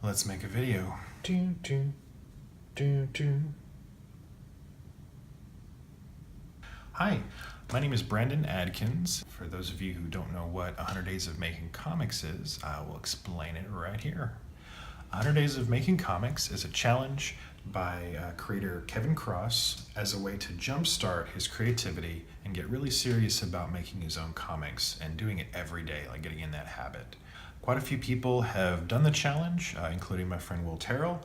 Let's make a video. Do, do, do, do. Hi, my name is Brandon Adkins. For those of you who don't know what 100 Days of Making Comics is, I will explain it right here. 100 Days of Making Comics is a challenge by creator Kevin Cross as a way to jumpstart his creativity and get really serious about making his own comics and doing it every day, like getting in that habit. Quite a few people have done the challenge, including my friend Will Terrell,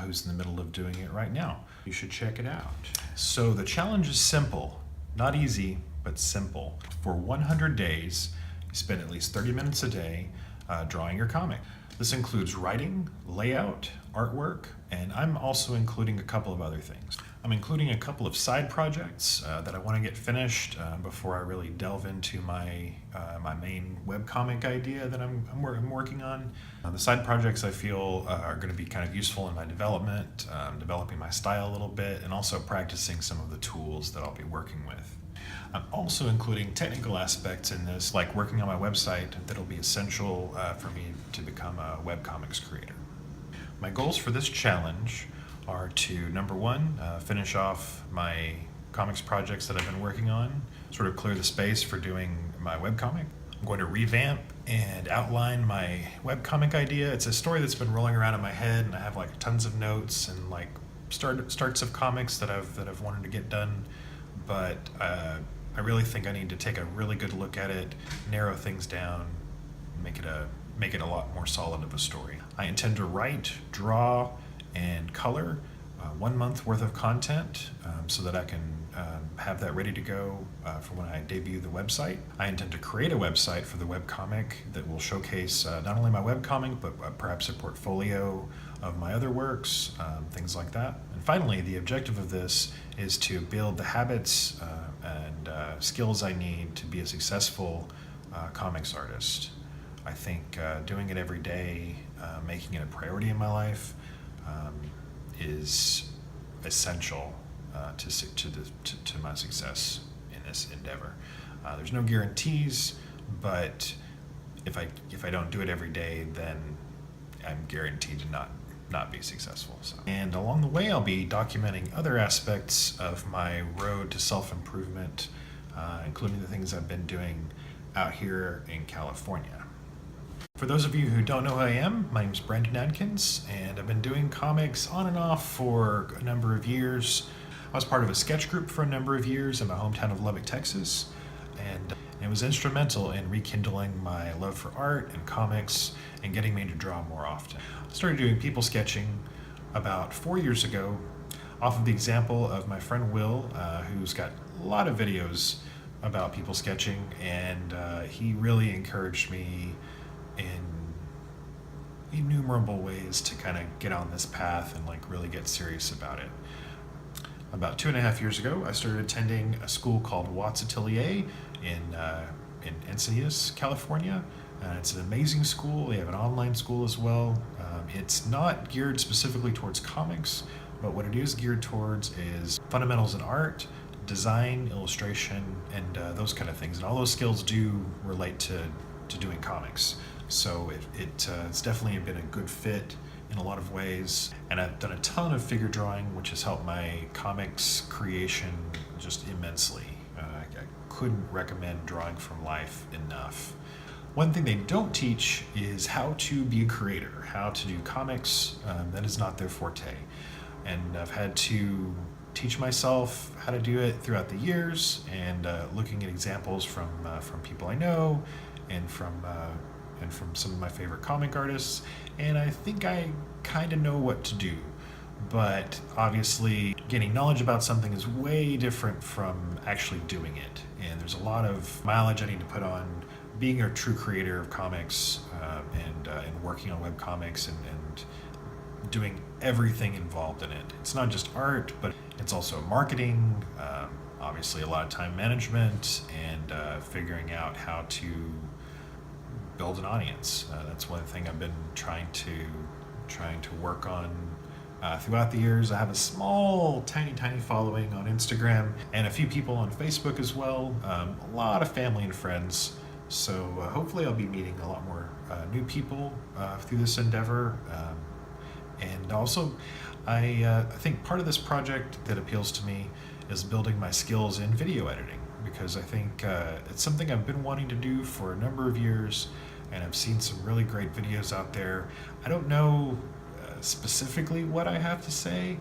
who's in the middle of doing it right now. You should check it out. So the challenge is simple, not easy, but simple. For 100 days, you spend at least 30 minutes a day drawing your comic. This includes writing, layout, artwork, and I'm also including a couple of other things. I'm including a couple of side projects that I want to get finished before I really delve into my main webcomic idea that I'm working on. The side projects I feel are going to be kind of useful in my development, developing my style a little bit, and also practicing some of the tools that I'll be working with. I'm also including technical aspects in this, like working on my website that'll be essential for me to become a webcomics creator. My goals for this challenge are to, number one, finish off my comics projects that I've been working on, sort of clear the space for doing my webcomic. I'm going to revamp and outline my webcomic idea. It's a story that's been rolling around in my head, and I have like tons of notes and like starts of comics that I've wanted to get done, but I really think I need to take a really good look at it, narrow things down, make it a lot more solid of a story. I intend to write, draw, and color 1 month worth of content so that I can have that ready to go for when I debut the website. I intend to create a website for the webcomic that will showcase not only my webcomic, but perhaps a portfolio of my other works, things like that. And finally, the objective of this is to build the habits and skills I need to be a successful comics artist. I think doing it every day, making it a priority in my life, is essential to my success in this endeavor. There's no guarantees, but if I don't do it every day, then I'm guaranteed to not be successful. So. And along the way, I'll be documenting other aspects of my road to self-improvement, including the things I've been doing out here in California. For those of you who don't know who I am, my name is Brandon Adkins, and I've been doing comics on and off for a number of years. I was part of a sketch group for a number of years in my hometown of Lubbock, Texas, and it was instrumental in rekindling my love for art and comics and getting me to draw more often. I started doing people sketching about 4 years ago off of the example of my friend Will, who's got a lot of videos about people sketching, and he really encouraged me in innumerable ways to kind of get on this path and like really get serious about it. About 2.5 years ago, I started attending a school called Watts Atelier in Encinitas, California. It's an amazing school. They have an online school as well. It's not geared specifically towards comics, but what it is geared towards is fundamentals in art, design, illustration, and those kind of things. And all those skills do relate to doing comics. So it's definitely been a good fit in a lot of ways. And I've done a ton of figure drawing, which has helped my comics creation just immensely. I couldn't recommend Drawing from Life enough. One thing they don't teach is how to be a creator, how to do comics. That is not their forte. And I've had to teach myself how to do it throughout the years, and looking at examples from people I know and from some of my favorite comic artists, and I think I kind of know what to do. But obviously, gaining knowledge about something is way different from actually doing it, and there's a lot of mileage I need to put on being a true creator of comics and working on webcomics and doing everything involved in it. It's not just art, but it's also marketing, obviously a lot of time management, and figuring out how to build an audience. That's one thing I've been trying to work on throughout the years. I have a small, tiny following on Instagram and a few people on Facebook as well. A lot of family and friends. So hopefully I'll be meeting a lot more new people through this endeavor. And also, I think part of this project that appeals to me is building my skills in video editing, because I think it's something I've been wanting to do for a number of years, and I've seen some really great videos out there. I don't know specifically what I have to say,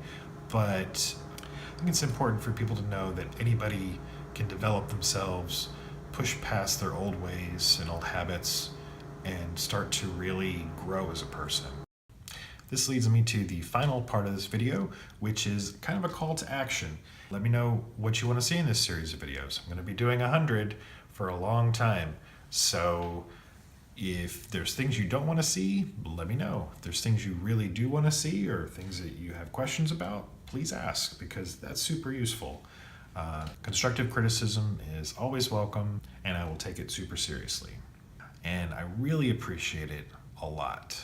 but I think it's important for people to know that anybody can develop themselves, push past their old ways and old habits, and start to really grow as a person. This leads me to the final part of this video, which is kind of a call to action. Let me know what you want to see in this series of videos. I'm going to be doing 100 for a long time. So if there's things you don't want to see, let me know. If there's things you really do want to see or things that you have questions about, please ask, because that's super useful. Constructive criticism is always welcome, and I will take it super seriously. And I really appreciate it a lot.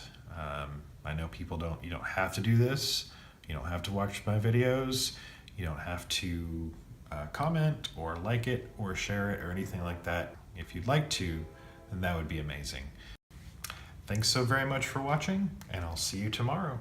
I know you don't have to do this. You don't have to watch my videos. You don't have to comment or like it or share it or anything like that. If you'd like to, then that would be amazing. Thanks so very much for watching, and I'll see you tomorrow.